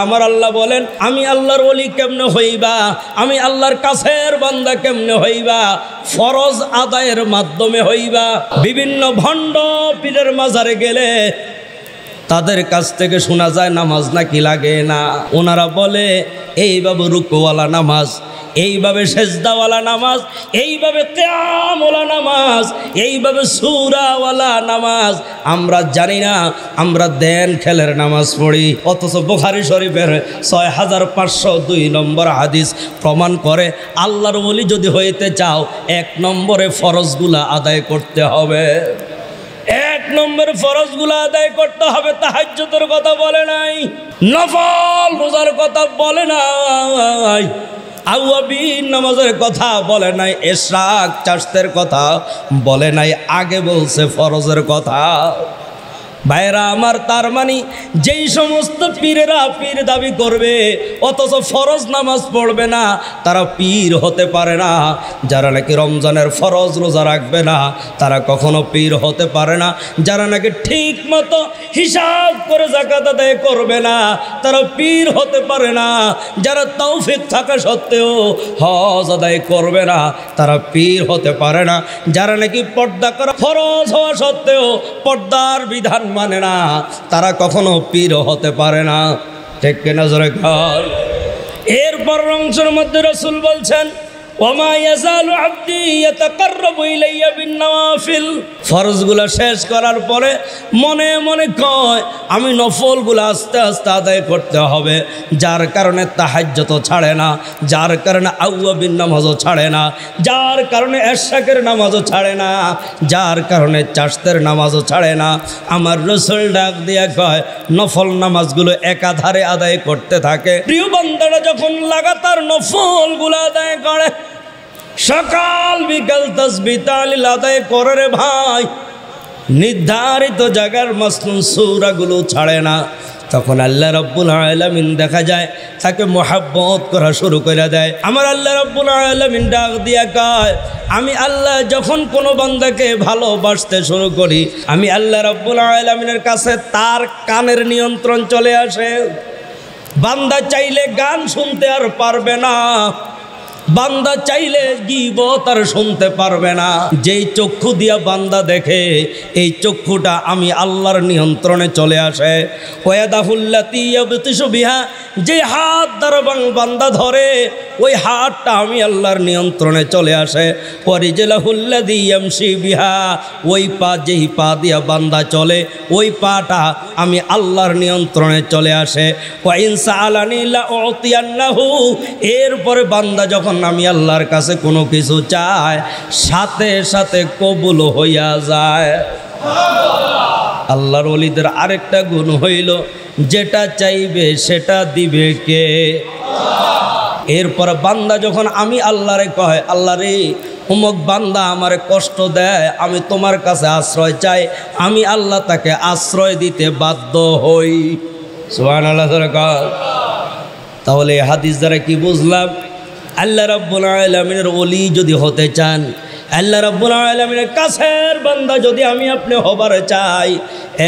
আমার আল্লাহ বলেন, আমি আল্লাহর ওলি কেমনে হইবা, আমি আল্লাহর কাছের বান্দা কেমনে হইবা? ফরজ আদায়ের মাধ্যমে হইবা। বিভিন্ন ভণ্ড পীরের মাজারে গেলে তাদের কাছ থেকে শোনা যায় নামাজ নাকি লাগে না। ওনারা বলে এইভাবে রুকুওয়ালা নামাজ, এইভাবে সেজদাওয়ালা নামাজ, এইভাবে কিয়ামওয়ালা নামাজ, এইভাবে সূরাওয়ালা নামাজ আমরা জানি না। আমরা দেন খেলের নামাজ পড়ি, অথচ বুখারী শরীফের 6502 নম্বর হাদিস প্রমাণ করে আল্লাহর ওলি যদি হইতে চাও 1 নম্বরে ফরজগুলা আদায় করতে হবে। 1 নম্বরে ফরজগুলা আদায় করতে হবে। তাহাজ্জুদের কথা বলে নাই, নফল রোজার কথা বলে নাই, আওয়াবিন নামাজের কথা বলে নাই, ইশরাক চাষতের কথা বলে নাই, আগে বলছে ফরজের কথা। ভাইরা আমার, তার মানে যেই সমস্ত পীরেরা পীর দাবি করবে অথচ ফরজ নামাজ পড়বে না, তারা পীর হতে পারে না। যারা নাকি রমজানের ফরজ রোজা রাখবে না, তারা কখনো পীর হতে পারে না। যারা নাকি ঠিক মতো হিসাব করে যাকাত আদায় করবে না, তারা পীর হতে পারে না। যারা তৌফিক থাকা সত্ত্বেও হজ আদায় করবে না, তারা পীর হতে পারে না। যারা নাকি পর্দা করা ফরজ হওয়া সত্ত্বেও পর্দার বিধান মানে না, তারা কখনো পীর হতে পারে না। ঠিক কিনা জোরে কর। এরপর অংশের মধ্যে রাসূল বলছেন, ওমা ইয়াজালু আবদি ইয়াতাকাররাবু ইলাইয়া বিন-নওয়াফিল। ফরজগুলো শেষ করার পরে মনে মনে কয় আমি নফলগুলো আস্তে আস্তে আদায় করতে হবে। যার কারণে তাহাজ্জুদ ছাড়ে না, যার কারণে আওয়াবিন নামাজও ছাড়ে না, যার কারণে ইশরাকের নামাজও ছাড়ে না, যার কারণে চাষতের নামাজও ছাড়ে না। আমার রাসূল ডাক দিয়া কয় নফল নামাজগুলো একাধারে আদায় করতে থাকে। প্রিয় বান্দারা যখন লাগাতার নফলগুলো আদায় করে, সকাল বিকাল তাসবিহ তাহলিল আদায় করে রে ভাই, নির্ধারিত জায়গার মাসনুন সূরাগুলো ছাড়ে না, তখন আল্লাহ রাব্বুল আলামিন দেখা যায় তাকে মহব্বত করা শুরু করে দেয়। আমার আল্লাহ রাব্বুল আলামিন ডাক দিয়া কয়, আমি আল্লাহ যখন কোনো বান্দাকে ভালোবাসতে শুরু করি, আমি আল্লাহ রাব্বুল আলামিনের কাছে তার কানের নিয়ন্ত্রণ চলে আসে। বান্দা চাইলে গান শুনতে আর পারবে না, বান্দা চাইলে গীবত আর শুনতে পারবে না। যেই চক্ষু দিয়া বান্দা দেখে, এই চক্ষুটা আমি আল্লাহর নিয়ন্ত্রণে চলে আসে। ওয়াদাহুল্লাতি ইয়াবতিশু বিহা, যে হাত দ্বারা বান্দা ধরে ওই হাতটা আমি আল্লাহর নিয়ন্ত্রণে চলে আসে। ওয়ারিজলাহুল্লাযী ইয়ামশি বিহা, ওই পা, যেই পা দিয়া বান্দা চলে ওই পাটা আমি আল্লাহর নিয়ন্ত্রণে চলে আসে। ওয়া ইন সাআলানি লা উতিয়ান্নাহু, এরপরে বান্দা যখন আমি আল্লাহর কাছে কোনো কিছু চায় সাথে সাথে কবুল হইয়া যায়। আল্লাহর ওলিদের আরেকটা গুণ হইল যেটা চাইবে সেটা দিবে কে? এরপর বান্দা যখন আমি আল্লাহরে কয়, আল্লাহ রে অমুক বান্দা আমারে কষ্ট দেয়, আমি তোমার কাছে আশ্রয় চাই, আমি আল্লাহ তাকে আশ্রয় দিতে বাধ্য হই। সুবহানাল্লাহ। তাহলে এই হাদিস দ্বারা কি বুঝলাম? আল্লাহ রাব্বুল আলামিনের ওলি যদি হতে চান, আল্লাহ রাব্বুল আলামিনের কাছের বান্দা যদি আমি আপনি হবার চাই,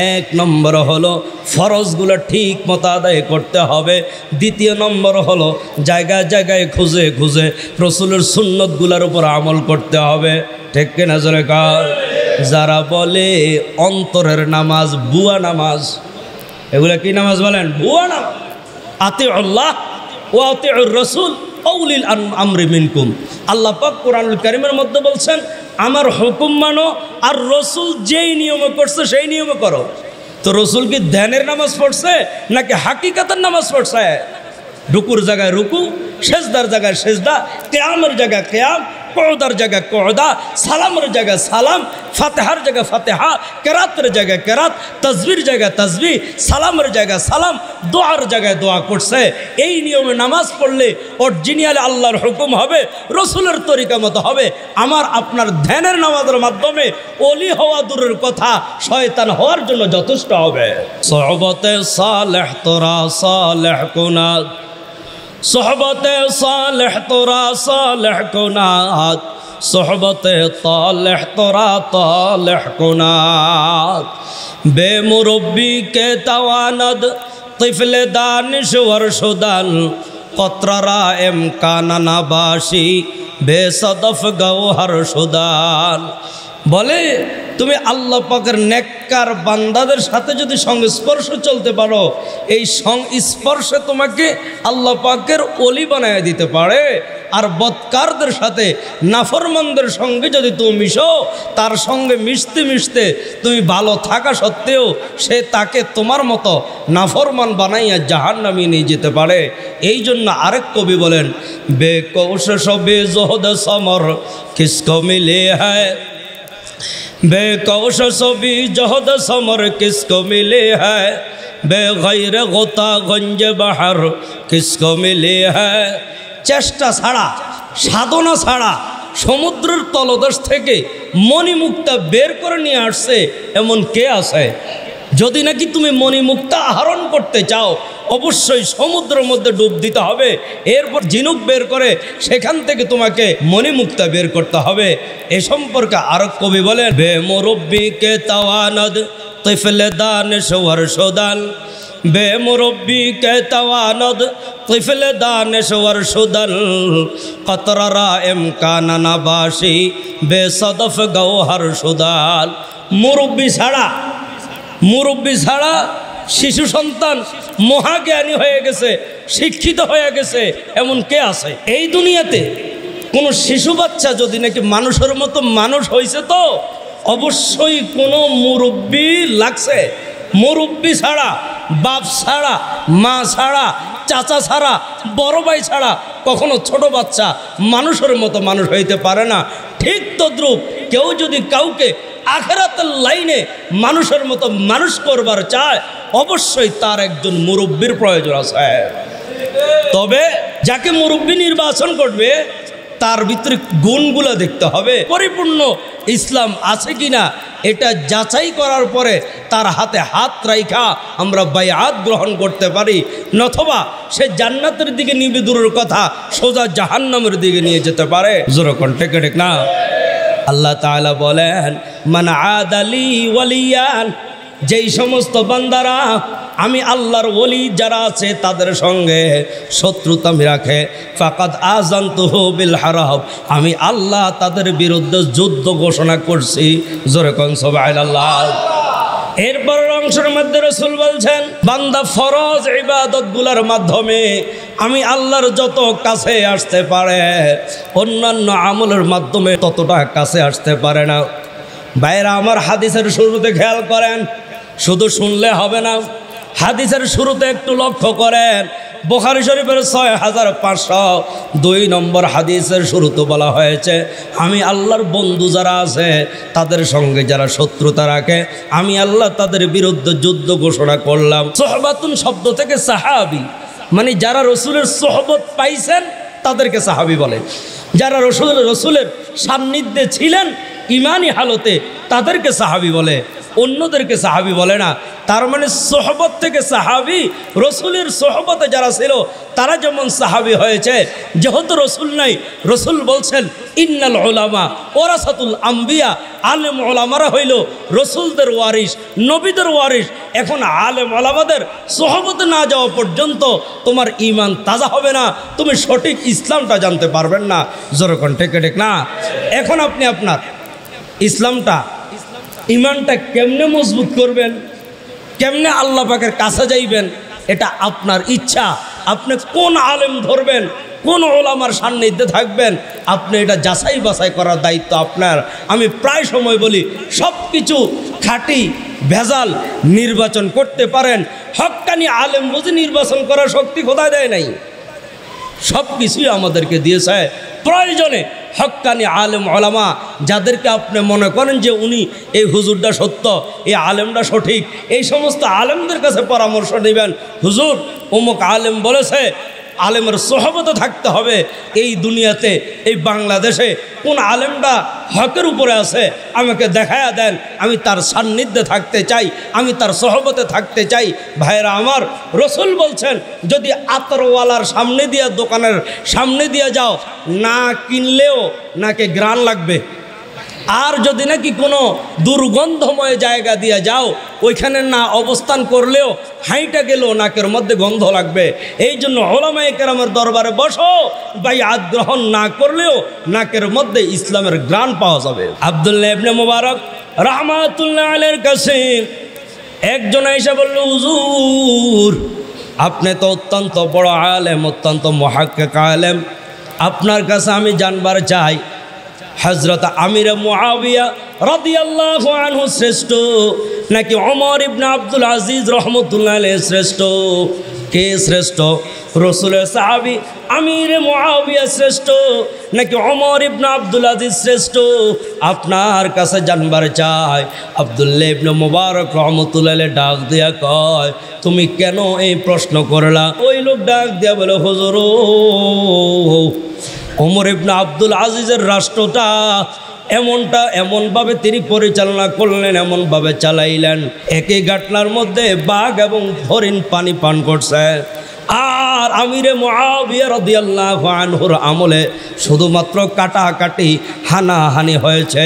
1 নম্বর হলো ফরজগুলো ঠিক মতো আদায় করতে হবে। 2 নম্বর হলো জায়গায় জায়গায় খুঁজে খুঁজে রাসূলের সুন্নতগুলোর উপর আমল করতে হবে। ঠিক কিনা জোরে কর। যারা বলে অন্তরের নামাজ বুয়া নামাজ, এগুলা কি নামাজ বলেন? বুয়া নামাজ। আতিউল্লাহ ওয়া আতিউর রাসূল আউলিল আমরি মিনকুম। আল্লাহ পাক কোরআনুল কারীমের মধ্যে বলছেন, আমার হুকুম মানো আর রাসূল যেই নিয়ম করছে সেই নিয়ম করো। তো রাসূল কি ধ্যানের নামাজ পড়ছে নাকি হাকিকাতের নামাজ পড়ছে? রুকুর জায়গায় রুকু, সেজদার জায়গায় সেজদা, কিয়ামের জায়গায় কিয়াম, কোদার জায়গায় কোদা, সালামের জায়গায় সালাম, ফাতিহার জায়গায় ফাতিহা, কেরাতের জায়গায় কেরাত, তাসবির জায়গায় তাসবিহ, সালামের জায়গায় সালাম, দোয়ার জায়গায় দোয়া করছে। এই নিয়মে নামাজ পড়লে অরিজিনাল আল্লাহর হুকুম হবে, রসুলের তরিকা মতো হবে। আমার আপনার ধ্যানের নামাজের মাধ্যমে ওলি হওয়া দূরের কথা, শয়তান হওয়ার জন্য যথেষ্ট হবে। সোহবতে সালেহ তোরা সালেহ কুনাত, সোহবতে সালেহ তোরা সালেহ কুনাত, সোহবতে তালেহ তোরা তালেহ কুনাত। বেমুরব্বি কে তওয়ানদ तिफले दानिशवर शुदाल कतरा इम्काना नाबाशी बेसदफ गौहर शुदाल। বলে তুমি আল্লাহ পাকের নেককার বান্দাদের সাথে যদি সংস্পর্শে চলতে পারো, এই সংস্পর্শে তোমাকে আল্লাহ পাকের ওলি বানায় দিতে পারে। আর বদকারদের সাথে নাফরমানদের সঙ্গে যদি তুমি মিশো, তার সঙ্গে মিশতে মিশতে তুমি ভালো থাকা সত্ত্বেও সে তাকে তোমার মতো নাফরমান বানাইয়া জাহান্নামে নিয়ে যেতে পারে। এই জন্য আরেক কবি বলেন, বেকৌশস বেজহদ সমর কিসকো মিলে হ্যায়, बेकौशस भी जहद समर किसको मिले है, बेगैर गोता गंज बहर किसको मिले है। চেষ্টা ছাড়া, সাধনা ছাড়া সমুদ্রের তলদেশ থেকে মণিমুক্তা বের করে নিয়ে আসছে এমন কে আছে? যদি নাকি তুমি মণিমুক্তা আহরণ করতে চাও, অবশ্যই সমুদ্রের মধ্যে ডুব দিতে হবে, এরপর ঝিনুক বের করে সেখান থেকে তোমাকে মণিমুক্তা বের করতে হবে। এ সম্পর্কে আরো কবি বলেন, বে মুরব্বি কে তাওয়ানদ তিফলে দানিশওয়ার শুদাল, বে মুরব্বি কে তাওয়ানদ তিফলে দানিশওয়ার শুদাল কতরা ইমকানা নাবাশি বেসদফ গৌহর শুদাল। মুরব্বি ছাড়া শিশু সন্তান মহাজ্ঞানী হয়ে গেছে, শিক্ষিত হয়ে গেছে এমন কে আছে এই দুনিয়াতে? কোনো শিশু বাচ্চা যদি নাকি মানুষের মতো মানুষ হয়েছে, তো অবশ্যই কোনো মুরব্বি লাগছে। মুরব্বি ছাড়া, বাপ ছাড়া, মা ছাড়া, চাচা ছাড়া, বড় ভাই ছাড়া কখনো ছোট বাচ্চা মানুষের মতো মানুষ হইতে পারে না। ঠিক তদ্রূপ কেউ যদি কাউকে আখিরাতের লাইনে মানুষের মতো মানুষ করবার চায়, অবশ্যই তার একজন মুরব্বির প্রয়োজন আছে। তবে যাকে মুরব্বি নির্বাচন করবে তার ভিতরে গুণগুলো দেখতে হবে, পরিপূর্ণ ইসলাম আছে কিনা এটা যাচাই করার পরে তার হাতে হাত রাইখা আমরা বায়াত গ্রহণ করতে পারি, নথবা সে জান্নাতের দিকে নিবে দূরের কথা, সোজা জাহান্নামের দিকে নিয়ে যেতে পারে। জোরে কণ্ঠে ঠিক না? আল্লাহ তাআলা বলেন, মান আদালি ওয়ালিয়ান, যেই সমস্ত বান্দারা আমি আল্লাহর ওলি যারা আছে তাদের সঙ্গে শত্রুতা রাখে, ফাকাদ আযানতুহু বিল হারাব, আমি আল্লাহ তাদের বিরুদ্ধে যুদ্ধ ঘোষণা করছি। জোরে কোন সুবহানাল্লাহ। এরপরের অংশের মধ্যে রাসূল বলছেন, বান্দা ফরজ ইবাদতগুলোর মাধ্যমে আমি আল্লাহর যত কাছে আসতে পারে, অন্যান্য আমলের মাধ্যমে ততটা কাছে আসতে পারে না। ভাইরা আমার, হাদিসের শুরুতে খেয়াল করেন, শুধু শুনলে হবে না, হাদিসের শুরুতে একটু লক্ষ্য করেন। বুখারী শরীফের 6502 নম্বর হাদিসের শুরুতে বলা হয়েছে, আমি আল্লাহর বন্ধু যারা আছে তাদের সঙ্গে যারা শত্রুতা রাখে, আমি আল্লাহ তাদের বিরুদ্ধে যুদ্ধ ঘোষণা করলাম। সোহবাতুন শব্দ থেকে সাহাবি, মানে যারা রসুলের সোহবত পাইছেন তাদেরকে সাহাবি বলে, যারা রসুলের সান্নিধ্যে ছিলেন ইমানি হালতে তাদেরকে সাহাবি বলে, অন্যদেরকে সাহাবি বলে না। তার মানে সোহবত থেকে সাহাবি, রসুলের সোহবতে যারা ছিল তারা যেমন সাহাবি হয়েছে। যেহেতু রসুল নাই, রসুল বলছেন ইন্নাল উলামা ওরাসাতুল আম্বিয়া, আলেম ওলামারা হইল রসুলদের ওয়ারিস, নবীদের ওয়ারিস। এখন আলেম ওলামাদের সোহবতে না যাওয়া পর্যন্ত তোমার ইমান তাজা হবে না, তুমি সঠিক ইসলামটা জানতে পারবেন না। জোরে কণ্ঠে ঠিক না? এখন আপনি আপনার ইসলামটা, ইমানটা কেমনে মজবুত করবেন, কেমনে আল্লাহ পাকের কাছে যাইবেন, এটা আপনার ইচ্ছা। আপনি কোন আলেম ধরবেন, কোন ওলামার সান্নিধ্যে থাকবেন, আপনি এটা যাচাই বাছাই করার দায়িত্ব আপনার। আমি প্রায় সময় বলি, সব কিছু খাঁটি ভেজাল নির্বাচন করতে পারেন, হক্কানি আলেম বুঝে নির্বাচন করার শক্তি খোদা দেয় নাই। সব কিছুই আমাদেরকে দিয়েছে। প্রয়োজনে হক্কানি আলেম ওলামা যাদেরকে আপনি মনে করেন যে উনি এই হুজুরটা সত্য, এই আলেমটা সঠিক, এই সমস্ত আলেমদের কাছে পরামর্শ নেবেন। হুজুর অমুক আলেম বলেছে, আলেমের সোহবতে থাকতে হবে। এই দুনিয়াতে, এই বাংলাদেশে কোন আলেমটা হকের উপরে আছে আমাকে দেখায়া দেন, আমি তার সান্নিধ্যে থাকতে চাই, আমি তার সোহবতে থাকতে চাই। ভাইরা আমার, রসুল বলছেন যদি আতরওয়ালার সামনে দিয়ে, দোকানের সামনে দিয়ে যাও, না কিনলেও নাকি গ্রান লাগবে। আর যদি নাকি কোনো দুর্গন্ধময় জায়গা দিয়ে যাও, ওইখানে না অবস্থান করলেও হাইটা গেলেও নাকের মধ্যে গন্ধ লাগবে। এই জন্য উলামায়ে কেরামের দরবারে বসো, বাইআত গ্রহণ না করলেও নাকের মধ্যে ইসলামের ঘ্রাণ পাওয়া যাবে। আব্দুল্লাহ ইবনে মুবারক রাহমাতুল্লাহ আলাইহির কাছে একজন এসে বলল, হুজুর আপনি তো অত্যন্ত বড় আলেম, অত্যন্ত মুহাক্কিক আলেম, আপনার কাছে আমি জানবার চাই হযরত আমির মুআবিয়া রাদিয়াল্লাহু আনহু শ্রেষ্ঠ নাকি ওমর ইবনে আব্দুল আজিজ রাহমাতুল্লাহ আলাইহি শ্রেষ্ঠ? কে শ্রেষ্ঠ? রাসূলের সাহাবী আমির মুআবিয়া শ্রেষ্ঠ নাকি ওমর ইবনে আব্দুল আজিজ শ্রেষ্ঠ? আপনার কাছে জানবার চাই। আব্দুল্লাহ ইবনে মুবারক রাহমাতুল্লাহ আলাইহি ডাক দিয়া কয়, তুমি কেন এই প্রশ্ন করলা? ওই লোক ডাক দিয়া বলে, হুজুর ওমর ইবনে আব্দুল আজিজের রাষ্ট্রটা এমনভাবে তিনি পরিচালনা করলেন, এমনভাবে চালাইলেন, একই ঘাটলার মধ্যে বাঘ এবং হরিণ পানি পান করছে। আর আমিরে মুআবিয়া রাদিয়াল্লাহু আনহুর আমলে শুধুমাত্র কাটাকাটি হানাহানি হয়েছে।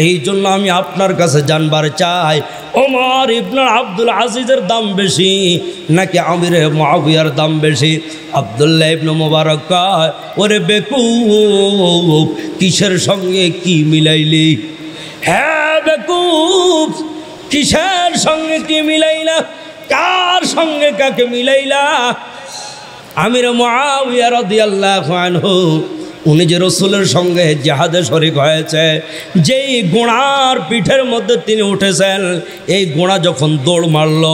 এই জন্য আমি আপনার কাছে জানবার চাই, ওমর ইবনে আব্দুল আজিজের দাম বেশি নাকি আমিরে মুআবিয়ার দাম বেশি? আব্দুল্লাহ ইবনে মুবারক কয়, ওরে বেকুব, কিসের সঙ্গে কি মিলাইলি? হ্যাঁ বেকুব, কিসের সঙ্গে কি মিলাইলা? কার সঙ্গে কাকে মিলাইলা? আমির মুআবিয়া রাদিয়াল্লাহু আনহু উনি যে রাসূলের সঙ্গে জিহাদে শরীক হয়েছে, যেই ঘোড়ার পিঠের মধ্যে তিনি উঠেছেন, এই ঘোড়া যখন দৌড় মারল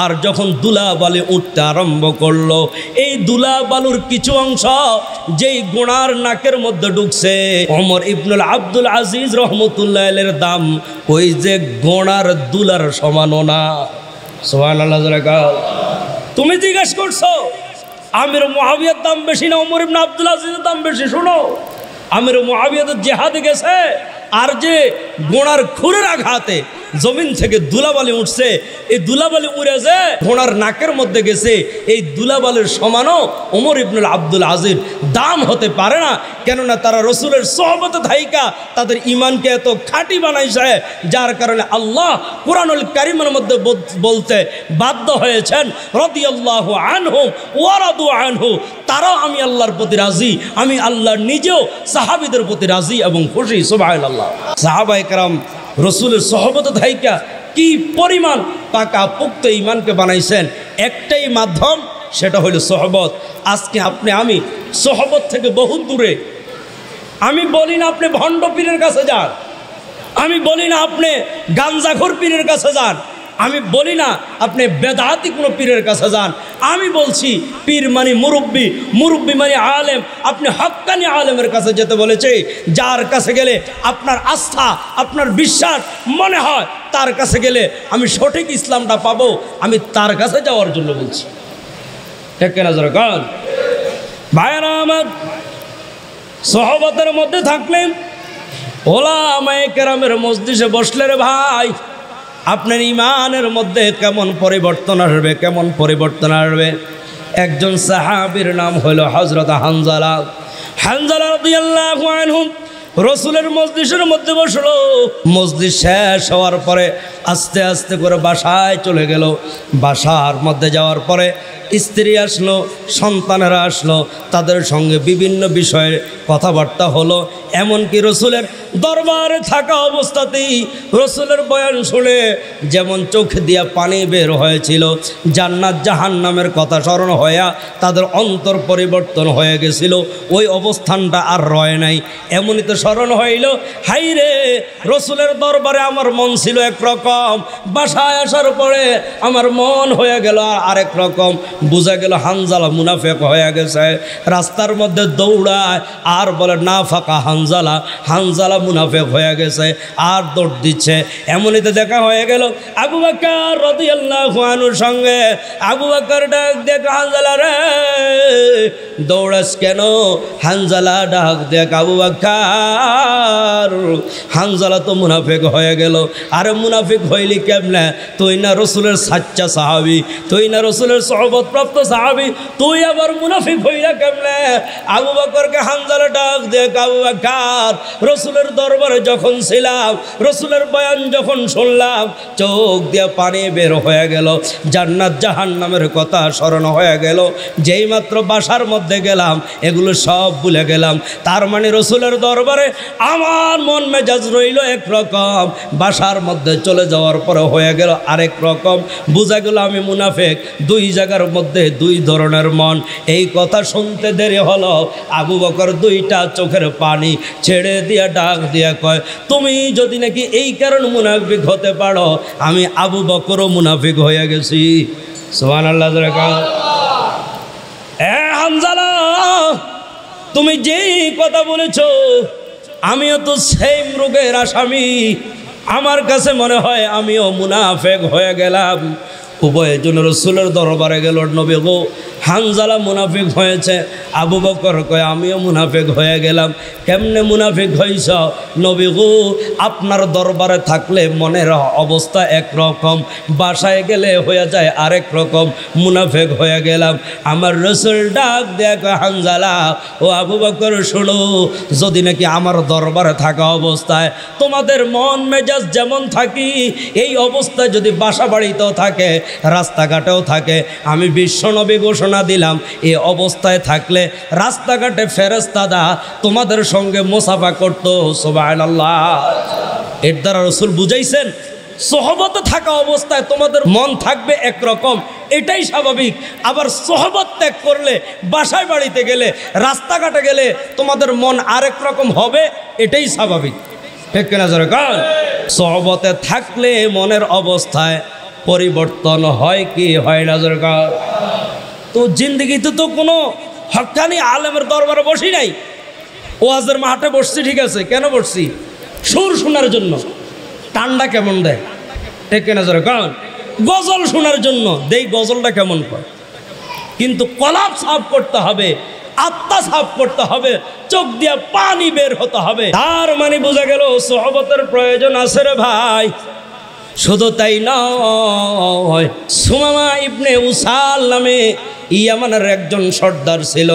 আর যখন দুলাবালি উঠতে আরম্ভ করলো, এই দুলাবালুর কিছু অংশ যেই ঘোড়ার নাকের মধ্যে ঢুকছে, ওমর ইবনে আব্দুল আজিজ রাহমাতুল্লাহ আলাইহির দাম ওই যে ঘোড়ার দুলার সমানও না। সুবহানাল্লাহ। তুমি জিজ্ঞেস করছো আমির মুআবিয়ার দাম বেশি না ওমর ইবনে আব্দুল আজিজের দাম বেশি? শোনো, আমির মুআবিয়া তো জিহাদে গেছে, আর যে ঘোড়ার খুরের আঘাতে জমিন থেকে দুলাবালি উঠছে, এই দুলাবালি উড়ে যে ঘোড়ার নাকের মধ্যে গেছে, এই দুলাবালির সমানও ওমর ইবনে আব্দুল আজিজ দাম হতে পারে না। কেননা তারা রাসূলের সোহবতে থাইকা তাদের ঈমানকে এত খাঁটি বানাইছে, যার কারণে আল্লাহ কুরআনুল কারীমের মধ্যে বলতে বাধ্য হয়েছেন, রাদিয়াল্লাহু আনহুম ওয়া রাদু আনহু, তারাও আমি আল্লাহর প্রতি রাজি, আমি আল্লাহ নিজেও সাহাবীদের প্রতি রাজি এবং খুশি। সুবহানাল্লাহ। সাহাবায়ে কেরাম রাসূলের সোহবতে থাইকা কি পরিমাণ পাকা পুক্ত ঈমানকে বানাইছেন, একটাই মাধ্যম, সেটা হলো সোহবত। আজকে আমি সোহবত থেকে বহু দূরে। আমি বলি না আপনি ভণ্ড পীরের কাছে যান, আমি বলি না আপনি গাঞ্জাখোর পীরের কাছে যান, আমি বলি না আপনি বেদাতি কোনো পীরের কাছে যান। আমি বলছি পীর মানে মুরব্বী, মুরব্বী মানে আলেম। আপনি হক্কানি আলেমের কাছে যেতে বলেছে, যার কাছে গেলে আপনার আস্থা, আপনার বিশ্বাস মনে হয় তার কাছে গেলে আমি সঠিক ইসলামটা পাবো, আমি তার কাছে যাওয়ার জন্য বলছি। ঠিক কিনা জোরে কন? ভাইরা আমার, সোহবতের মধ্যে থাকলেন, ওলামায়ে কেরামের মজলিসে বসলে রে ভাই, আপনার ঈমানের মধ্যে কেমন পরিবর্তন আসবে, কেমন পরিবর্তন আসবে। একজন সাহাবীর নাম হলো হযরত হানজালা। হানজালা রাদিয়াল্লাহু আনহু রাসূলের মজলিসের মধ্যে বসলো। মজলিস শেষ হওয়ার পরে আস্তে আস্তে করে বাসায় চলে গেল। বাসার মধ্যে যাওয়ার পরে স্ত্রী আসলো, সন্তানেরা আসলো, তাদের সঙ্গে বিভিন্ন বিষয়ে কথাবার্তা হলো। এমনকি রসুলের দরবারে থাকা অবস্থাতেই রসুলের বয়ান শুনে যেমন চোখ দিয়া পানি বের হয়েছিল, জান্নাত জাহান্নামের কথা স্মরণ হইয়া তাদের অন্তর পরিবর্তন হয়ে গেছিল, ওই অবস্থানটা আর রয় নাই। এমনই তো স্মরণ হইল, হাই রে, রসুলের দরবারে আমার মন ছিল একরকম, বাসায় আসার পরে আমার মন হয়ে গেল আরেক রকম। বোঝা গেল হানজালা মুনাফেক হয়ে গেছে। রাস্তার মধ্যে দৌড়ায় আর বলে না ফাঁকা হানজালা, হানজালা মুনাফেক হয়ে গেছে, আর দৌড় দিচ্ছে। এমনিতে দেখা হয়ে গেল আবু বকর রাদিয়াল্লাহু আনহুর সঙ্গে। আবু বকর ডাক দেখ, হানজালা রে, দৌড়াস কেন? হানজালা ডাক দেখ আবু বকর, হানজালা তো মুনাফিক হয়ে গেল। আরে মুনাফিক হইলি কেমনে? তুই না রসুলের সাচ্চা সাহাবি, তুই না রসুলের সহবতপ্রাপ্ত সাহাবি, তুই আবার মুনাফিক হইলা কেমনে? আবু বকরকে হানজালা ডাক দেখ আবু বকর, রসুলের দরবারে যখন ছিলাম, রসুলের বয়ান যখন শুনলাম, চোখ দিয়ে পানি বের হয়ে গেল, জান্নাত জাহান্নামের কথা স্মরণ হয়ে গেল। যেই মাত্র বাসার মধ্যে গেলাম এগুলো সব ভুলে গেলাম। তার মানে রসুলের দরবারে আমার মন মেজাজ রইল একরকম, বাসার মধ্যে চলে যাওয়ার পরে হয়ে গেল আরেক রকম। বোঝা গেল আমি মুনাফিক। দুই জায়গার মধ্যে দুই ধরনের মন। এই কথা শুনতে দেরি হলো, আবু বকর দুইটা চোখের পানি ছেড়ে দিয়ে ডাক দিয়ে কয়, তুমি যদি নাকি এই কারণ মুনাফিক হতে পারো, আমি আবু বকরও মুনাফিক হয়ে গেছি। সুবহানাল্লাহ। হানজালা, তুমি যেই কথা বলেছ আমিও তো সেম রোগের আসামি। আমার কাছে মনে হয় আমিও মুনাফিক হয়ে গেলাম। উভয়ের জন্য রসুলের দরবারে গেল, নবী গো হানজালা মুনাফিক হয়েছে। আবু বকর কয় আমিও মুনাফিক হয়ে গেলাম। কেমনে মুনাফিক হইছ? নবী গো আপনার দরবারে থাকলে মনের অবস্থা একরকম, বাসায় গেলে হয়ে যায় আরেক রকম, মুনাফিক হয়ে গেলাম। আমার রসুল ডাক দেখ হানজালা ও আবু বকর শোনো, যদি নাকি আমার দরবারে থাকা অবস্থায় তোমাদের মন মেজাজ যেমন থাকি, এই অবস্থায় যদি বাসা বাড়িতেও থাকে, রাস্তাঘাটেও থাকে, আমি বিশ্বনবী ঘোষণা দিলাম এই অবস্থায় থাকলে রাস্তাঘাটে ফেরেশতারা তোমাদের সঙ্গে মুসাফা করতো। সুবহানাল্লাহ। এর দ্বারা রাসূল বুঝাইছেন সোহবতে থাকা অবস্থায় তোমাদের মন থাকবে একরকম, এটাই স্বাভাবিক। আবার সোহবত ত্যাগ করলে, বাসায় বাড়িতে গেলে, রাস্তাঘাটে গেলে তোমাদের মন আরেক রকম হবে, এটাই স্বাভাবিক। ঠিক কিনা জোরে কান? সোহবতে থাকলে মনের অবস্থায় পরিবর্তন হয় কি হয় না জোরে কান? তো জিন্দগিতে তো কোনো হক্কানি আলেমের দরবারে বসি নাই, ওয়াজের মাঠে বসছি, ঠিক আছে। কেন বসছি? সুর শোনার জন্য। টান্ডা কেমন দেয়? ঠিক কিনা জোরে কান? গজল শোনার জন্য দেই, গজলটা কেমন কর। কিন্তু কলাপ সাফ করতে হবে, আত্মা সাফ করতে হবে, চোখ দিয়ে পানি বের হতে হবে। তার মানে বোঝা গেল সোহবতের প্রয়োজন আছে রে ভাই। শুধু তাই নয়, সুমামা ইবনে উসাল নামে ইয়ামানের একজন সর্দার ছিল।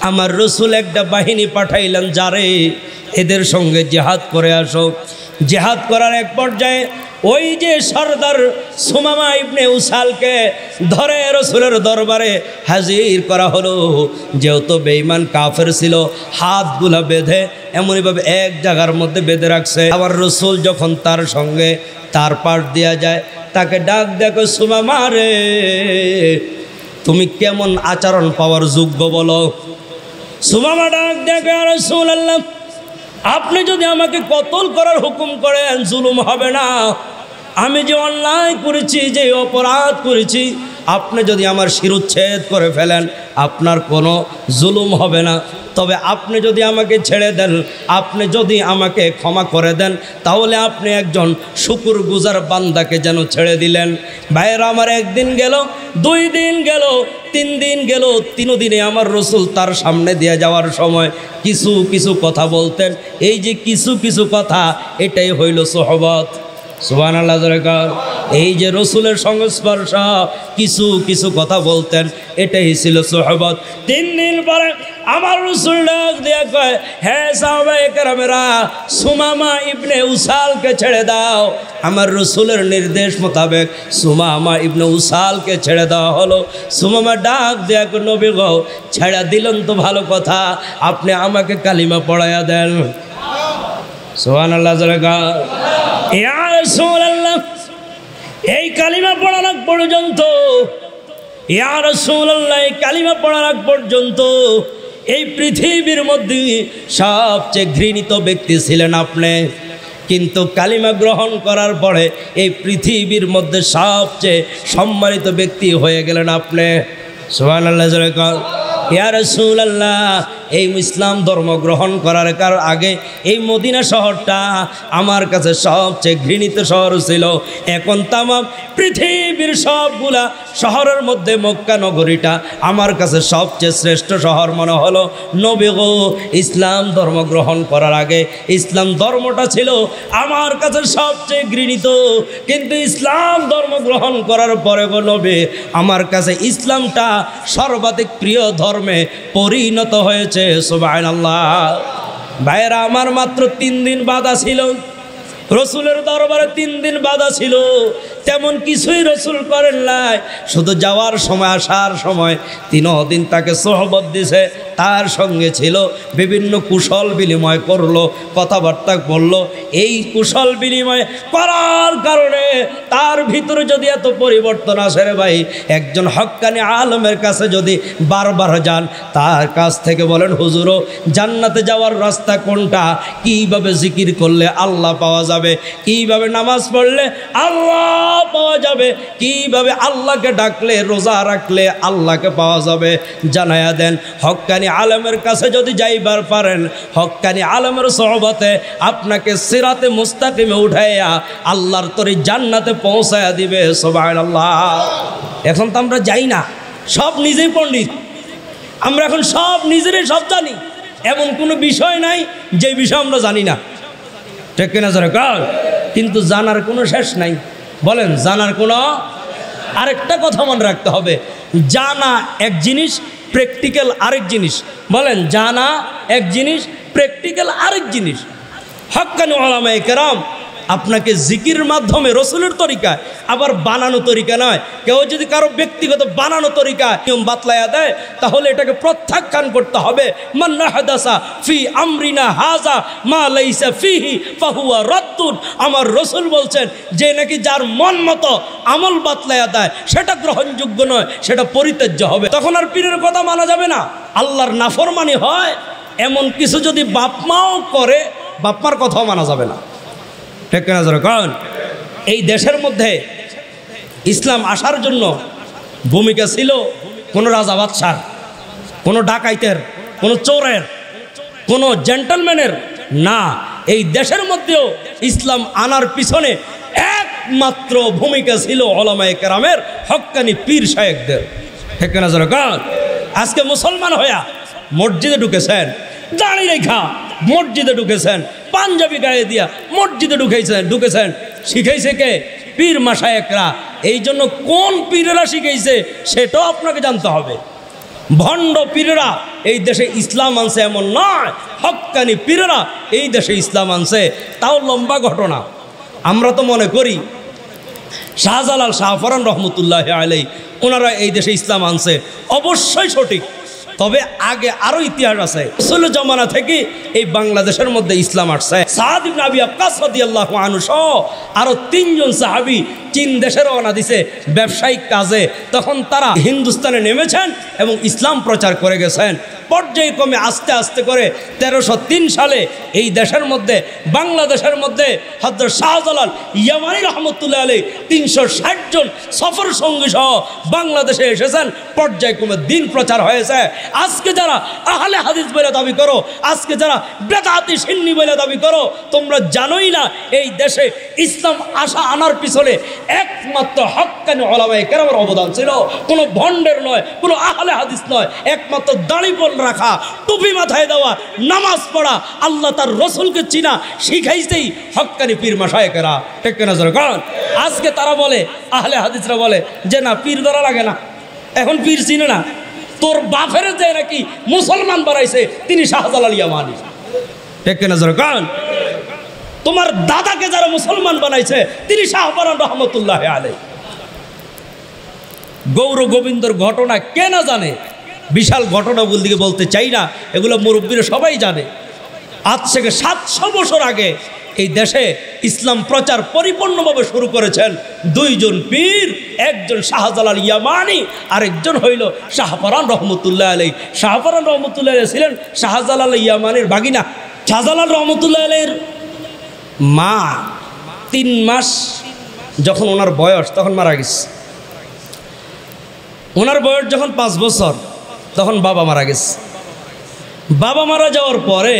আমার রসুল একটা বাহিনী পাঠাইলেন, যারে এদের সঙ্গে জিহাদ করে আসো। জিহাদ করার এক পর্যায়ে ওই যে সর্দার সুমামা ইবনে উসালকে ধরে রসুলের দরবারে হাজির করা হলো। যেহেতু বেঈমান কাফের ছিল, হাতগুলা বেঁধে এমনইভাবে এক জায়গার মধ্যে বেঁধে রাখছে। আবার রসুল যখন তার সঙ্গে তার পাশ দেওয়া যায়, তাকে ডাক দেখো, সুমামা রে তুমি কেমন আচরণ পাওয়ার যোগ্য বলো। সুমামা ডাক দেখো, ইয়া রাসূলুল্লাহ আপনি যদি আমাকে কতল করার হুকুম করেন জুলুম হবে না। আমি যে অন্যায় করেছি, যে অপরাধ করেছি, আপনি যদি আমার শিরোচ্ছেদ করে ফেলেন আপনার কোনো জুলুম হবে না। তবে আপনি যদি আমাকে ছেড়ে দেন, আপনি যদি আমাকে ক্ষমা করে দেন, তাহলে আপনি একজন শুকরগুজার বান্দাকে যেন ছেড়ে দিলেন। ভাইয়েরা আমার, একদিন গেল, 2 দিন গেল, 3 দিন গেল, 3 দিনে আমার রসুল তার সামনে দিয়ে যাওয়ার সময় কিছু কিছু কথা বলতেন। এই যে কিছু কিছু কথা, এটাই হইল সোহবত। সুবহানাল্লাহ। এই যে রসুলের সংস্পর্শ, কিছু কিছু কথা বলতেন, এটাই ছিল সোহবত। 3 দিন পরে আমার রসুল ডাক দিয়ে কয়, হে সাহাবায়ে কেরামেরা, সুমামা ইবনে উসালকে ছেড়ে দাও। আমার রসুলের নির্দেশ মোতাবেক সুমামা ইবনে উসালকে ছেড়ে দেওয়া হলো। সুমামা ডাক দিয়ে কয়, নবী গো ছেড়ে দিলেন তো ভালো কথা, আপনি আমাকে কালিমা পড়াইয়া দেন। সুবহানাল্লাহ। ইয়া রাসূলুল্লাহ এই কালিমা পড়ার আগ পর্যন্ত, ইয়া রাসূলুল্লাহ এই কালিমা পড়ার আগ পর্যন্ত এই পৃথিবীর মধ্যে সবচেয়ে ঘৃণিত ব্যক্তি ছিলেন আপনি। কিন্তু কালিমা গ্রহণ করার পরে এই পৃথিবীর মধ্যে সবচেয়ে সম্মানিত ব্যক্তি হয়ে গেলেন আপনি। সুবহানাল্লাহ। ইয়া রাসূলুল্লাহ এই ইসলাম ধর্ম গ্রহণ করার আগে এই মদিনা শহরটা আমার কাছে সবচেয়ে ঘৃণিত শহর ছিল। এখন তামাম পৃথিবীর সবগুলা শহরের মধ্যে মক্কা নগরীটা আমার কাছে সবচেয়ে শ্রেষ্ঠ শহর মনে হলো। নবী গো, ইসলাম ধর্ম গ্রহণ করার আগে ইসলাম ধর্মটা ছিল আমার কাছে সবচেয়ে ঘৃণিত, কিন্তু ইসলাম ধর্ম গ্রহণ করার পরে গো নবী, আমার কাছে ইসলামটা সর্বাধিক প্রিয় ধর্মে পরিণত হয়েছে। সুবহানাল্লাহ। ভাইয়েরা আমার, মাত্র 3 দিন বাধা ছিল রসুলের দরবারে, 3 দিন বাধা ছিল, তেমন কিছুই রসুল করেন নাই। শুধু যাওয়ার সময় আসার সময় 3 দিন তাকে সোহবত দিছে, তার সঙ্গে ছিল, বিভিন্ন কুশল বিনিময় করলো, কথাবার্তা বললো। এই কুশল বিনিময় করার কারণে তার ভিতরে যদি এত পরিবর্তন আসে রে ভাই, একজন হক্কানি আলমের কাছে যদি বারবার যান, তার কাছ থেকে বলেন হুজুরও জান্নাতে যাওয়ার রাস্তা কোনটা, কিভাবে জিকির করলে আল্লাহ পাওয়া যাবে, কিভাবে নামাজ পড়লে আল্লাহ পাওয়া যাবে, কিভাবে আল্লাহকে ডাকলে রোজা রাখলে আল্লাহকে পাওয়া যাবে, জানায়া দেন। হক্কানি আলেমের কাছে যদি যাইবার পারেন, হক্কানি আলেমের সোহবতে আপনাকে সিরাতে মুস্তাকিমে উঠাইয়া আল্লাহর তরি জান্নাতে পৌঁছায়া দিবে। সুবহানাল্লাহ। এখন তো আমরা যাই না, সব নিজেই পণ্ডিত, আমরা এখন সব নিজেরাই সব জানি, এমন কোনো বিষয় নাই যে বিষয় আমরা জানি না, ঠিক কিনা জোরে কার? কিন্তু জানার কোনো শেষ নাই। বলেন, জানার কোনো, আরেকটা কথা মনে রাখতে হবে, জানা এক জিনিস, প্র্যাকটিক্যাল আরেক জিনিস। বলেন, জানা এক জিনিস, প্র্যাকটিক্যাল আরেক জিনিস। হক্কানি উলামায়ে কেরাম আপনাকে জিকির মাধ্যমে রসুলের তরিকা, আবার বানানো তরিকা নয়। কেউ যদি কারো ব্যক্তিগত বানানো তরিকা নিয়ম বাতলায়া দেয়, তাহলে এটাকে প্রত্যাখ্যান করতে হবে। মান নাহদাসা ফি আমরিনা হাযা মা লাইসা ফিহি ফাহুয়া রাদ্দুন। আমার রসুল বলছেন যে নাকি যার মন মতো আমল বাতলায়া দেয়, সেটা গ্রহণযোগ্য নয়, সেটা পরিত্যাজ্য হবে। তখন আর পীরের কথা মানা যাবে না। আল্লাহর নাফরমানি হয় এমন কিছু যদি বাপমাও করে, বাপমার কথাও মানা যাবে না, ঠিক কিনা জোরে কারণ এই দেশের মধ্যে ইসলাম আসার জন্য ভূমিকা ছিল কোনো রাজা বাদশার, কোনো ডাকাইতের, কোনো চোরের, কোনো জেন্টলম্যানের না। এই দেশের মধ্যেও ইসলাম আনার পিছনে একমাত্র ভূমিকা ছিল উলামায়ে কেরামের, হক্কানি পীর শায়েখদের, ঠিক কিনা জোরে কারণ আজকে মুসলমান হইয়া মসজিদে ঢুকেছেন, দাঁড়ি রেখা মসজিদে ঢুকেছেন, পাঞ্জাবি গায়ে দিয়া মসজিদে ঢুকেছেন। শিখাইছে কে? পীর মাশায়েখরা। এই জন্য কোন পীরেরা শিখাইছে সেটাও আপনাকে জানতে হবে। ভণ্ড পীরেরা এই দেশে ইসলাম আনছে এমন নয়, হক্কানি পীরেরা এই দেশে ইসলাম আনছে। তাও লম্বা ঘটনা। আমরা তো মনে করি শাহজালাল শাহফরান রহমতুল্লাহ আলাইহি ওনারা এই দেশে ইসলাম আনছে, অবশ্যই সঠিক। তবে আগে আরো ইতিহাস আছে। রাসূলের জামানা থেকে এই বাংলাদেশের মধ্যে ইসলাম আসছে। সাদ ইবনে আবি ওয়াক্কাস রাদিয়াল্লাহু আনহু সহ আরো 3 জন সাহাবী চীন দেশে রওনা দিছে ব্যবসায়িক কাজে। তখন তারা হিন্দুস্তানে নেমেছেন এবং ইসলাম প্রচার করে গেছেন। পর্যায়ক্রমে আস্তে আস্তে করে 1303 সালে এই দেশের মধ্যে, বাংলাদেশের মধ্যে হযরত শাহজালাল ইয়ামানী রহমতুল্লাহ আলাইহি 360 জন সফর সঙ্গী সহ বাংলাদেশে এসেছেন। পর্যায়ক্রমে দিন প্রচার হয়েছে। আজকে যারা আহলে হাদিস বলে দাবি করো, আজকে যারা বেদাতি সুন্নি বলে দাবি করো, তোমরা জানোই না এই দেশে ইসলাম আনার পিছনে একমাত্র হক্কানি উলামায়ে কেরামের অবদান ছিল। কোনো ভণ্ডের নয়, কোনো আহলে হাদিস নয়, একমাত্র দাড়িপাল্লা রাখা, টুপি মাথায় দেওয়া, নামাজ পড়া, আল্লাহ তার রসুলকে চিনা শিখাইছেই হক্কানি পীর মাশায়েখরা, ঠিক কিনা জোরে কারণ আজকে তারা বলে, আহলে হাদিসরা বলে যে না, পীর ধরা লাগে না, এখন পীর চিনে না। তোর বাপের যে নাকি মুসলমান বানাইছে তিনি শাহজালাল ইয়ামানী, ঠিক কিনা জোরে কারণ তোমার দাদাকে যারা মুসলমান বানাইছে তিনি শাহফরান রহমতুল্লাহ আলাইহি। গৌর গোবিন্দর ঘটনা কে না জানে? বিশাল ঘটনা বলতে চাই না, এগুলো মুরব্বীরা সবাই জানে। আজ থেকে 700 বছর আগে এই দেশে ইসলাম প্রচার পরিপূর্ণভাবে শুরু করেছেন 2 জন পীর, একজন শাহজালাল ইয়ামানী, আরেকজন হইল শাহফরান রহমতুল্লাহ আলাইহি। শাহফরান রহমতুল্লাহ আলাইহি ছিলেন শাহজালাল ইয়ামানীর ভাগিনা। শাহজালাল রহমতুল্লাহ আলাইহির মা 3 মাস যখন ওনার বয়স, তখন মারা গেছে। ওনার বয়স যখন 5 বছর, তখন বাবা মারা গেছে। বাবা মারা যাওয়ার পরে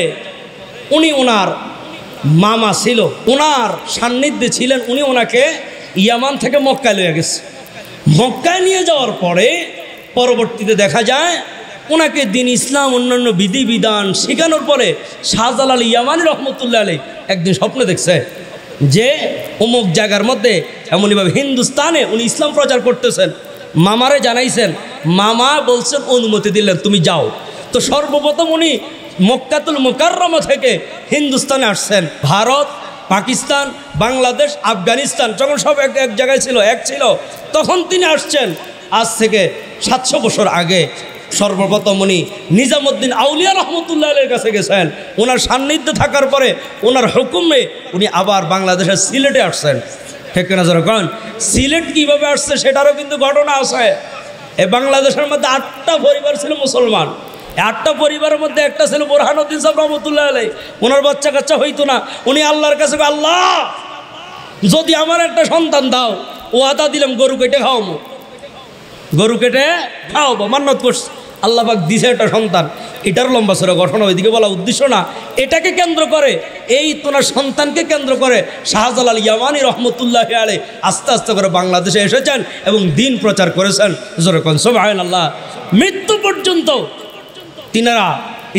উনি ওনার মামা ছিল, ওনার সান্নিধ্যে ছিলেন, উনি ওনাকে ইয়ামান থেকে মক্কায় নিয়ে গেছে। মক্কায় নিয়ে যাওয়ার পরে পরবর্তীতে দেখা যায় ওনাকে দিন ইসলাম অন্যান্য বিধিবিধান শেখানোর পরে শাহজালাল ইয়ামানি রহমতুল্লাহ আলাইহি একদিন স্বপ্নে দেখছে যে অমুক জায়গার মধ্যে এমনইভাবে হিন্দুস্তানে উনি ইসলাম প্রচার করতেছেন। মামারে জানাইছেন, মামা বলছেন অনুমতি দিলেন তুমি যাও। তো সর্বপ্রথম উনি মক্কাতুল মুকাররমা থেকে হিন্দুস্তানে আসছেন। ভারত, পাকিস্তান, বাংলাদেশ, আফগানিস্তান যখন সব এক জায়গায় ছিল, এক ছিল, তখন তিনি আসছেন। আজ থেকে 700 বছর আগে সর্বপ্রথম উনি নিজামুদ্দিন আউলিয়া রহমতুল্লাহ আলাইহির কাছে গেছেন। ওনার সান্নিধ্যে থাকার পরে ওনার হুকুমে উনি আবার বাংলাদেশের সিলেটে আসছেন। ঠিক না যখন সিলেট কীভাবে আসছে সেটারও কিন্তু ঘটনা আছে। এই বাংলাদেশের মধ্যে 8টা পরিবার ছিল মুসলমান। 8টা পরিবারের মধ্যে একটা ছিল বোরহানুদ্দিন সাহেব রহমতুল্লাহ আলাইহি। ওনার বাচ্চা কাচ্চা হইতো না। উনি আল্লাহর কাছে, আল্লাহ যদি আমার একটা সন্তান দাও, ও আদা দিলাম গরু কেটে খাওয়াবো, গরু কেটে খাওয়াবো, মান্নত করছে। আল্লাহ পাক দিছে একটা সন্তান। এটার লম্বা সরে ঘটনা, ওইদিকে বলা উদ্দেশ্য না। এটাকে কেন্দ্র করে, এই তোনার সন্তানকে কেন্দ্র করে শাহজালাল ইয়ামানি রহমতুল্লাহ আলাইহি আস্তে আস্তে করে বাংলাদেশে এসেছেন এবং দিন প্রচার করেছেন। জোরে কোন সুবহানাল্লাহ। মৃত্যু পর্যন্ত তিনারা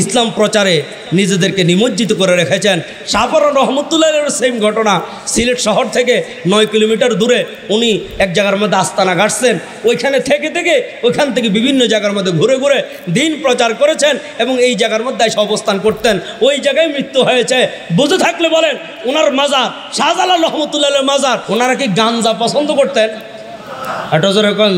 ইসলাম প্রচারে নিজেদেরকে নিমজ্জিত করে রেখেছেন। শাহপরান রহমতুল্লাহের সেম ঘটনা। সিলেট শহর থেকে 9 কিলোমিটার দূরে উনি এক জায়গার মধ্যে আস্তানা গাড়ছেন। ওইখানে থেকে ওইখান থেকে বিভিন্ন জায়গার মধ্যে ঘুরে ঘুরে দিন প্রচার করেছেন এবং এই জায়গার মধ্যে এসে অবস্থান করতেন। ওই জায়গায় মৃত্যু হয়েছে। বুঝে থাকলে বলেন, ওনার মাজার, শাহজালাল রহমতুল্লাহের মাজার। ওনারা কি গাঞ্জা পছন্দ করতেন? এটা যেরকম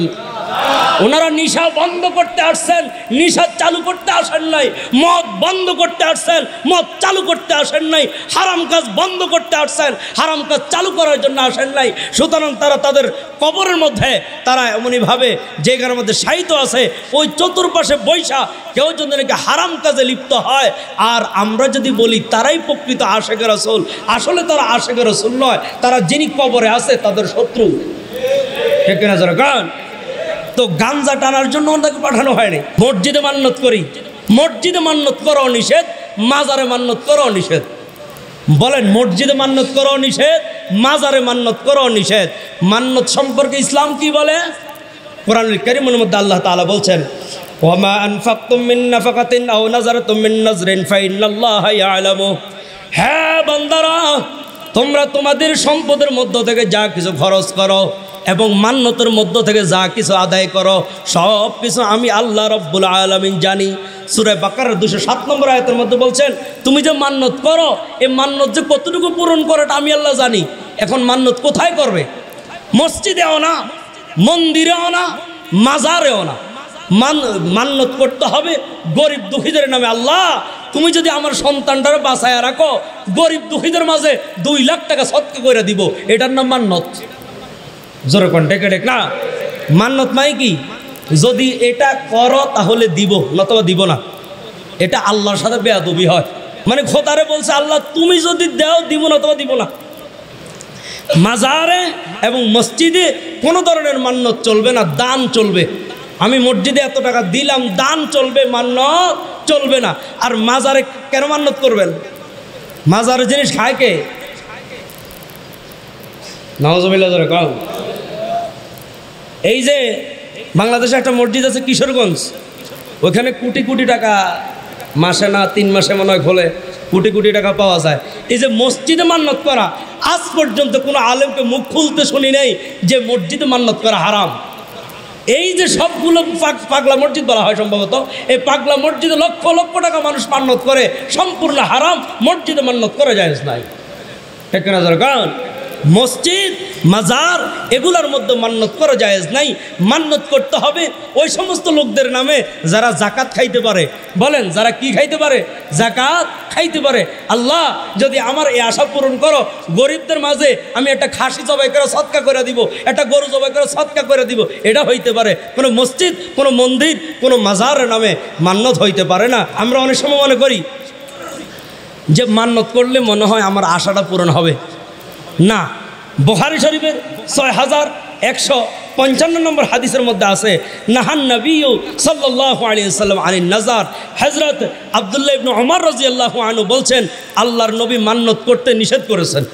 ওনারা নিশা বন্ধ করতে আসছেন, নিশা চালু করতে আসেন নাই। মদ বন্ধ করতে আসছেন, মদ চালু করতে আসেন নাই। হারাম কাজ বন্ধ করতে আসছেন, হারাম কাজ চালু করার জন্য আসেন নাই। সুতরাং তারা তাদের কবরের মধ্যে তারা এমনইভাবে জায়গার মধ্যে শায়িত আছে, ওই চতুর্পাশে বৈশা কেউ যদি নাকি হারাম কাজে লিপ্ত হয়। আর আমরা যদি বলি তারাই প্রকৃত আশেকে রাসূল, আসলে তারা আশেকে রাসূল নয়, তারা যিনি কবরে আছে তাদের শত্রু। ঠিক না যারা গান? তো গাঞ্জা টানার জন্য ওনাকে পাঠানো হয়নি। মসজিদে মান্নত করি, মসজিদে মান্নত করো নিষেধ, মাজারে মান্নত করো নিষেধ। বলেন, মসজিদে মান্নত করো নিষেধ, মাজারে মান্নত করো নিষেধ। মান্নত সম্পর্কে ইসলাম কি বলে? কোরআনুল কারীমের মধ্যে আল্লাহ তাআলা বলছেন, ওয়ামা আনফাকতুম মিন নাফাকাতিন আও নাযারতুম মিন নাযরিন ফাইন্নাল্লাহা ইয়ালামু। হ্যাঁ বান্দারা, তোমরা তোমাদের সম্পদের মধ্য থেকে যা কিছু খরচ করো এবং মান্নতের মধ্য থেকে যা কিছু আদায় করো, সব কিছু আমি আল্লাহ রব্বুল আলামিন জানি। সূরা বাকারার 207 নম্বর আয়াতের মধ্যে বলছেন, তুমি যে মান্নত করো, এই মান্নত যে কতটুকু পূরণ করাটা আমি আল্লাহ জানি। এখন মান্নত কোথায় করবে? মসজিদেও না, মন্দিরেও না, মাজারেও না। মান্নত করতে হবে গরিব দুঃখীদের নামে। আল্লাহ, তুমি যদি আমার সন্তানটারে বাঁচায় রাখো, গরিব দুঃখীদের মাঝে 2 লাখ টাকা সদকা করে দিব, এটার নাম মান্নত। জোরে কোন ডেকে ডেক না? মান্নত মানে কি? যদি এটা করো তাহলে দিব, নতুবা দিব না। এটা আল্লাহর সাথে বেয়াদবি হয়। মানে খোদারে বলছে, আল্লাহ তুমি যদি দাও দিব, নতুবা দিব না। মাজারে এবং মসজিদে কোনো ধরনের মান্নত চলবে না, দান চলবে। আমি মসজিদে এত টাকা দিলাম, দান চলবে, মান্নত চলবে না। আর মাজারে কেন মান্নত করবেন? মাজারের জিনিস খায় কে? নাউজুবিল্লাহ জোরে কম। এই যে বাংলাদেশে একটা মসজিদ আছে কিশোরগঞ্জ, ওখানে কোটি কোটি টাকা মাসে না 3 মাসে মনে হয় খোলে, কোটি কোটি টাকা পাওয়া যায়। এই যে মসজিদে মান্নত করা, আজ পর্যন্ত কোনো আলেমকে মুখ খুলতে শুনি নাই যে মসজিদে মান্নত করা হারাম। এই যে সবগুলো পাগলা মসজিদ বলা হয় সম্ভবত, এই পাগলা মসজিদে লক্ষ লক্ষ টাকা মানুষ মান্নত করে, সম্পূর্ণ হারাম। মসজিদে মান্নত করা যায় নাই। ঠিক না যারা গান? মসজিদ, মাজার এগুলোর মধ্যে মান্নত করা জায়েজ নাই। মান্নত করতে হবে ওই সমস্ত লোকদের নামে যারা জাকাত খাইতে পারে। বলেন, যারা কি খাইতে পারে? জাকাত খাইতে পারে। আল্লাহ, যদি আমার এই আশা পূরণ করো, গরিবদের মাঝে আমি একটা খাসি জবাই করে সদকা করে দিব, একটা গরু জবাই করে সদকা করে দিব, এটা হইতে পারে। কোনো মসজিদ, কোনো মন্দির, কোনো মাজারের নামে মান্নত হইতে পারে না। আমরা অনেক সময় মনে করি যে মান্নত করলে মনে হয় আমার আশাটা পূরণ হবে। না, বুখারী শরীফের 6100 55 নম্বর হাদিসের মধ্যে আছে নাহান নবী সাল্লাল্লাহু আলাইহি ওয়াসাল্লাম আনিন নাজার। হযরত আব্দুল্লাহ ইবনে ওমর রাদিয়াল্লাহু আনহু বলছেন আল্লাহর নবী মান্নত করতে নিষেধ করেছেন।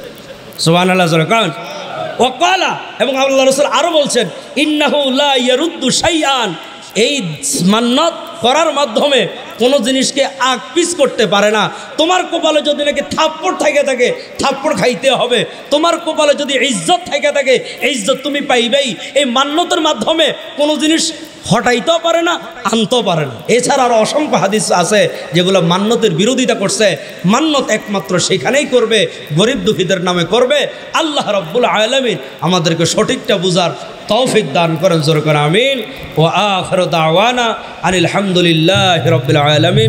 সুবহানাল্লাহ কারণ ওয়াকালা, এবং আল্লাহ রাসূল আরো বলছেন ইন্নাহু লা ইয়ারুদ্দু শাইআন, এই মান্নত করার মাধ্যমে কোনো জিনিসকে আগ পিছ করতে পারে না। তোমার কপালে যদি নাকি থাপ্পড় থেকে থাকে থাপ্পড় খাইতে হবে, তোমার কপালে যদি ইজ্জত থেকে থাকে ইজ্জত তুমি পাইবেই। এই মান্নতের মাধ্যমে কোনো জিনিস হটাইতেও পারে না, আনতেও পারে না। এছাড়া আরও অসংখ্য হাদিস আছে যেগুলো মান্নতের বিরোধিতা করছে। মান্নত একমাত্র সেখানেই করবে গরিব দুঃখীদের নামে করবে। আল্লাহ রাব্বুল আলামিন আমাদেরকে সঠিকটা বুঝার তৌফিক দান করেন, জোরে করে আমিন। ওয়া আখিরু দাওয়ানা আনিল হামদুলিল্লাহি রাব্বিল আলামিন।